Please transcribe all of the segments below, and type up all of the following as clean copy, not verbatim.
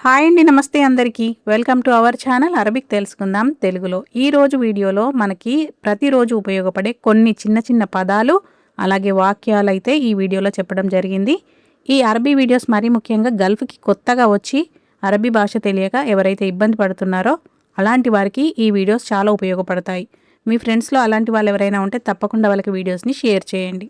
Hi అండి, నమస్తే అందరికీ. Welcome to our channel Arabic తెలుసుకుందాం తెలుగులో. ఈరోజు వీడియోలో మనకి ప్రతిరోజు ఉపయోగపడే కొన్ని చిన్న చిన్న పదాలు అలాగే వాక్యాలు అయితే ఈ వీడియోలో చెప్పడం జరిగింది. ఈ అరబీ వీడియోస్ మరీ ముఖ్యంగా గల్ఫ్కి కొత్తగా వచ్చి అరబీ భాష తెలియక ఎవరైతే ఇబ్బంది పడుతున్నారో అలాంటి వారికి ఈ వీడియోస్ చాలా ఉపయోగపడతాయి. మీ ఫ్రెండ్స్లో అలాంటి వాళ్ళు ఎవరైనా ఉంటే తప్పకుండా వాళ్ళకి వీడియోస్ని షేర్ చేయండి.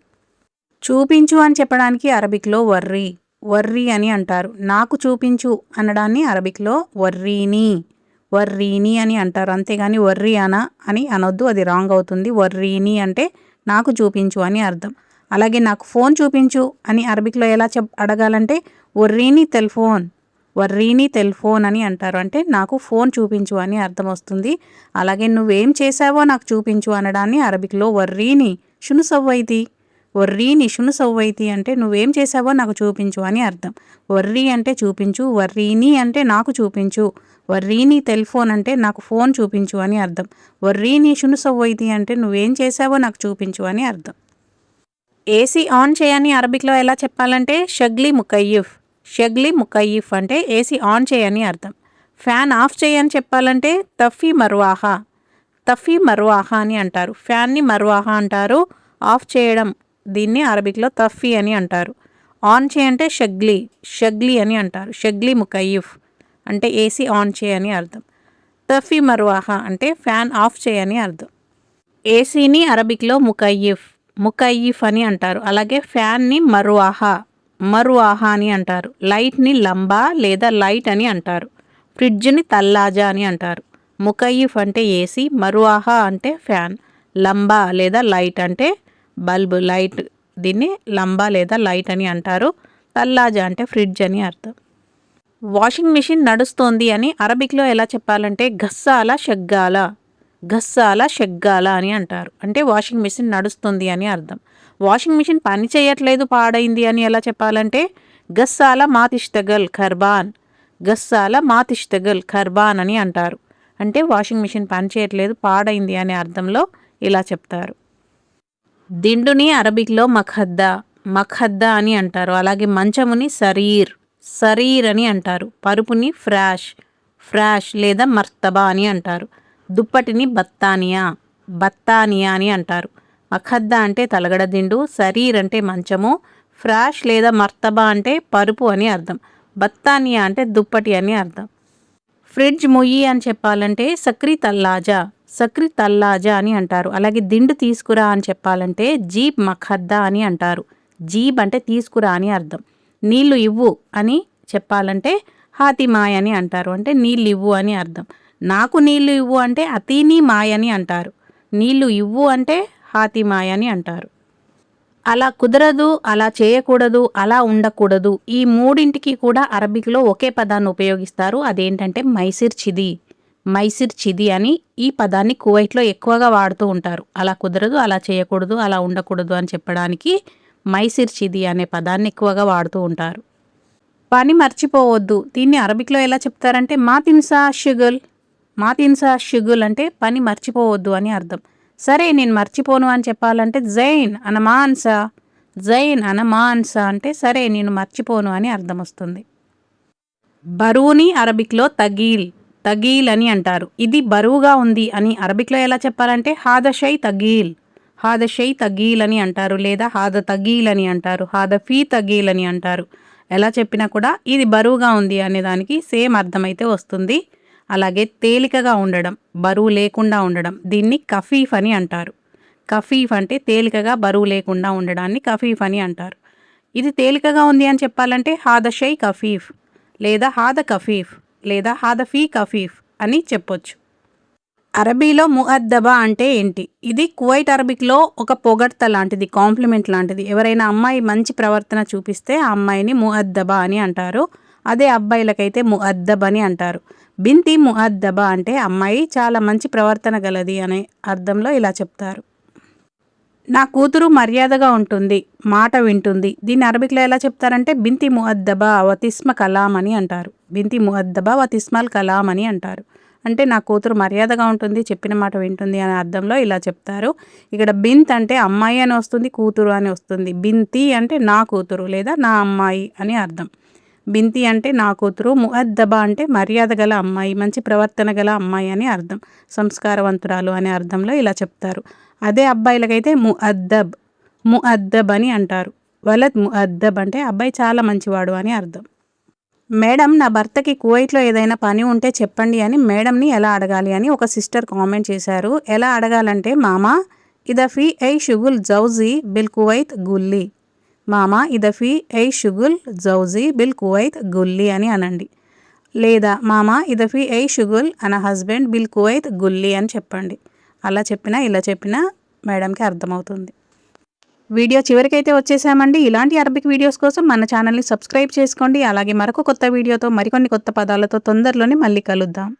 చూపించు అని చెప్పడానికి అరబిక్లో వర్రీ వర్రీ అని అంటారు. నాకు చూపించు అనడాన్ని అరబిక్లో వర్రీని అని అంటారు. అంతేగాని వర్రీ అని అనొద్దు, అది రాంగ్ అవుతుంది. వర్రీని అంటే నాకు చూపించు అని అర్థం. అలాగే నాకు ఫోన్ చూపించు అని అరబిక్లో ఎలా అడగాలంటే వర్రీని టెలిఫోన్ అని అంటారు. అంటే నాకు ఫోన్ చూపించు అని అర్థం వస్తుంది. అలాగే నువ్వేం చేసావో నాకు చూపించు అనడాన్ని అరబిక్లో వర్రీని షును సవ్వైతి అంటే నువ్వేం చేసావో నాకు చూపించు అని అర్థం. వర్రీ అంటే చూపించు, వర్రీని అంటే నాకు చూపించు, వర్రీని టెలిఫోన్ అంటే నాకు ఫోన్ చూపించు అని అర్థం. వర్రీని షును సవ్వైతి అంటే నువ్వేం చేసావో నాకు చూపించు అని అర్థం. ఏసీ ఆన్ చేయని అరబిక్లో ఎలా చెప్పాలంటే షగ్లీ ముకయ్యిఫ్ అంటే ఏసీ ఆన్ చేయని అర్థం. ఫ్యాన్ ఆఫ్ చేయని చెప్పాలంటే తఫీ మర్వాహా అని అంటారు. ఫ్యాన్ని మర్వాహా అంటారు. ఆఫ్ చేయడం దీన్ని అరబిక్లో తఫీ అని అంటారు. ఆన్ చేయంటే షగ్లీ అని అంటారు. షగ్లీ ముకయ్యిఫ్ అంటే ఏసీ ఆన్ చేయని అర్థం. తఫీ మర్వాహా అంటే ఫ్యాన్ ఆఫ్ చేయని అర్థం. ఏసీని అరబిక్లో ముకయ్యిఫ్ అని అంటారు. అలాగే ఫ్యాన్ని మరువాహా అని అంటారు. లైట్ని లంబా లేదా లైట్ అని అంటారు. ఫ్రిడ్జ్ని తల్లాజా అని అంటారు. ముకయ్యిఫ్ అంటే ఏసీ, మరువాహా అంటే ఫ్యాన్, లంబా లేదా లైట్ అంటే బల్బ్ లైట్, దీన్ని లంబా లేదా లైట్ అని అంటారు. తల్లాజా అంటే ఫ్రిడ్జ్ అని అర్థం. వాషింగ్ మిషన్ నడుస్తోంది అని అరబిక్లో ఎలా చెప్పాలంటే గస్సాల షగ్గాల అని అంటారు. అంటే వాషింగ్ మిషన్ నడుస్తుంది అని అర్థం. వాషింగ్ మిషన్ పని చేయట్లేదు, పాడైంది అని ఎలా చెప్పాలంటే గస్సాల మాతిష్తగల్ ఖర్బాన్ అని అంటారు. అంటే వాషింగ్ మిషన్ పని చేయట్లేదు, పాడైంది అనే అర్థంలో ఇలా చెప్తారు. దిండుని అరబిక్లో మఖద్దా అని అంటారు. అలాగే మంచముని సరీర్ అని అంటారు. పరుపుని ఫ్రాష్ లేదా మర్తబా అని అంటారు. దుప్పటిని బత్తానియా అని అంటారు. మఖద్దా అంటే తలగడ దిండు, సరీర్ అంటే మంచము, ఫ్రాష్ లేదా మర్తబా అంటే పరుపు అని అర్థం, బత్తానియా అంటే దుప్పటి అని అర్థం. ఫ్రిడ్జ్ ముయ్యి అని చెప్పాలంటే సక్రీ తల్లాజా అని అంటారు. అలాగే దిండు తీసుకురా అని చెప్పాలంటే జీబ్ మఖద్దా అని అంటారు. జీబ్ అంటే తీసుకురా అని అర్థం. నీళ్లు ఇవ్వు అని చెప్పాలంటే హాతిమాయ్ అని అంటారు. అంటే నీళ్ళు ఇవ్వు అని అర్థం. నాకు నీళ్లు ఇవ్వు అంటే అతీనీ మాయ్ అని అంటారు. నీళ్లు ఇవ్వు అంటే హాతిమాయ్ అని అంటారు. అలా కుదరదు, అలా చేయకూడదు, అలా ఉండకూడదు, ఈ మూడింటికి కూడా అరబిక్లో ఒకే పదాన్ని ఉపయోగిస్తారు. అదేంటంటే మైసిర్ చిది అని. ఈ పదాన్ని కువైట్లో ఎక్కువగా వాడుతూ ఉంటారు. అలా కుదరదు, అలా చేయకూడదు, అలా ఉండకూడదు అని చెప్పడానికి మైసిర్ చిది అనే పదాన్ని ఎక్కువగా వాడుతూ ఉంటారు. పని మర్చిపోవద్దు, దీన్ని అరబిక్లో ఎలా చెప్తారంటే మాతిన్సా షుగుల్ అంటే పని మర్చిపోవద్దు అని అర్థం. సరే నేను మర్చిపోను అని చెప్పాలంటే జైన్ అనమాన్సా అంటే సరే నేను మర్చిపోను అని అర్థం వస్తుంది. బరువుని అరబిక్లో తగీల్ అని అంటారు. ఇది బరువుగా ఉంది అని అరబిక్లో ఎలా చెప్పాలంటే హాదషై తగీల్ అని అంటారు. లేదా హాద తగీల్ అని అంటారు. హాద ఫీ తగీల్ అని అంటారు. ఎలా చెప్పినా కూడా ఇది బరువుగా ఉంది అనే దానికి సేమ్ అర్థమైతే వస్తుంది. అలాగే తేలికగా ఉండడం, బరువు లేకుండా ఉండడం, దీన్ని కఫీఫ్ అని అంటారు. కఫీఫ్ అంటే తేలికగా బరువు లేకుండా ఉండడాన్ని కఫీఫ్ అని అంటారు. ఇది తేలికగా ఉంది అని చెప్పాలంటే హాదషై కఫీఫ్ లేదా హాద కఫీఫ్ లేదా హాద ఫీ కఫీఫ్ అని చెప్పొచ్చు. అరబీలో ముఅద్దబా అంటే ఏంటి? ఇది కువైట్ అరబిక్లో ఒక పొగడ్త లాంటిది, కాంప్లిమెంట్ లాంటిది. ఎవరైనా అమ్మాయి మంచి ప్రవర్తన చూపిస్తే ఆ అమ్మాయిని ముఅద్దబా అని అంటారు. అదే అబ్బాయిలకైతే ముఅద్దబ్ అని అంటారు. బింతి ముఅద్దబా అంటే అమ్మాయి చాలా మంచి ప్రవర్తన గలది అనే అర్థంలో ఇలా చెప్తారు. నా కూతురు మర్యాదగా ఉంటుంది, మాట వింటుంది, దీన్ని అరబిక్లో ఎలా చెప్తారంటే బింతి ముఅద్దబా వతిస్మ కలాం అని అంటారు. బింతి ముఅద్దబా వతిస్మల్ కలాం అని అంటారు. అంటే నా కూతురు మర్యాదగా ఉంటుంది, చెప్పిన మాట వింటుంది అనే అర్థంలో ఇలా చెప్తారు. ఇక్కడ బింత్ అంటే అమ్మాయి అని వస్తుంది, కూతురు అని వస్తుంది. బింతి అంటే నా కూతురు లేదా నా అమ్మాయి అని అర్థం. బింతి అంటే నా కూతురు, ముఅద్దబ అంటే మర్యాద గల అమ్మాయి, మంచి ప్రవర్తన గల అమ్మాయి అని అర్థం, సంస్కారవంతురాలు అనే అర్థంలో ఇలా చెప్తారు. అదే అబ్బాయిలకైతే ముఅద్దబ్ అని అంటారు. వలద్ ముఅద్దబ్ అంటే అబ్బాయి చాలా మంచివాడు అని అర్థం. మేడం, నా భర్తకి కువైట్లో ఏదైనా పని ఉంటే చెప్పండి అని మేడంని ఎలా అడగాలి అని ఒక సిస్టర్ కామెంట్ చేశారు. ఎలా అడగాలంటే, మామా ఇదఫీ ఐ షుగుల్ జౌజీ బిల్ కువైత్ గుల్లీ, మామా ఇదఫీ ఐ షుగుల్ జౌజీ బిల్ కువైత్ గుల్లీ అని అనండి. లేదా మామా ఇదఫీ ఐ షుగుల్ అన హస్బెండ్ బిల్ కువైత్ గుల్లీ అని చెప్పండి. అలా చెప్పినా ఇలా చెప్పినా మేడంకి అర్థమవుతుంది. వీడియో చివరికైతే వచ్చేసామండి. ఇలాంటి అరబిక్ వీడియోస్ కోసం మన ఛానల్ని సబ్స్క్రైబ్ చేసుకోండి. అలాగే మరొక కొత్త వీడియోతో మరికొన్ని కొత్త పదాలతో తొందరలోనే మళ్ళీ కలుద్దాం.